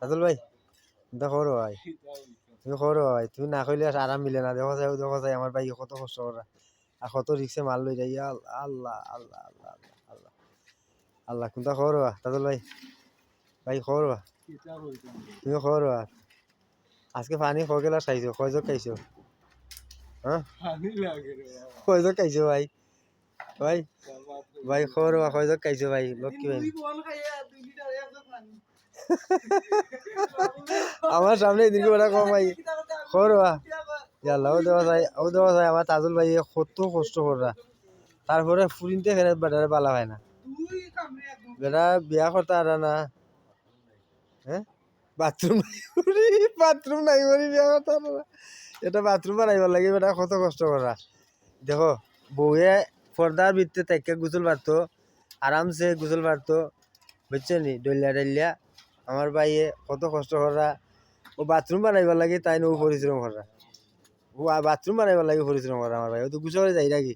রাতুল ভাই দেখো রে ভাই, তুমি করো ভাই, তুমি না কইলে আরাম মিলে না। দেখো যাই আমার ভাই কত কষ্ট করা আর কত রিক্সে মাল লই যাই। আল্লাহ আল্লাহ আল্লাহ আল্লাহ আল্লাহ আল্লাহ কোনটা করো রাতুল ভাই, ভাই করো তুমি করো। আজকে পানি কগেলা খাইছো, কয় জগ খাইছো? হ্যাঁ কয় জগ খাইছো ভাই? ভাই ভাই করো কয় জগ খাইছো ভাই? লক্ষ্মী ভাই আমার সামনে এদিকে ওটা কম ভাই করো ইয়াল্লা ও দেওয়া যায় আমার তাজুল ভাই কত কষ্ট করা, তারপরে ফুরিনতে ফেরত বেটারে বালা হয় না, বেটা বিয়া করতে আর না। হ্যাঁ বাথরুম বাথরুম নাই বলি বিয়া করতে আর না। এটা বাথরুম বানাইবার লাগে বেটা কত কষ্ট করা। দেখো বউয়ে পর্দার ভিতরে তাইকে গুসল পারতো, আরামসে গুসল পারতো, বুঝছো নি? ডলিয়া ডলিয়া আমার ভাইয়ে কত কষ্ট করা। ও বাথরুম বানাইবার লাগে তাই ও পরিশ্রম করা, ও বাথরুম বানাইবার লাগে পরিশ্রম করা আমার ভাই। ও তো গুছলে যাই নাকি?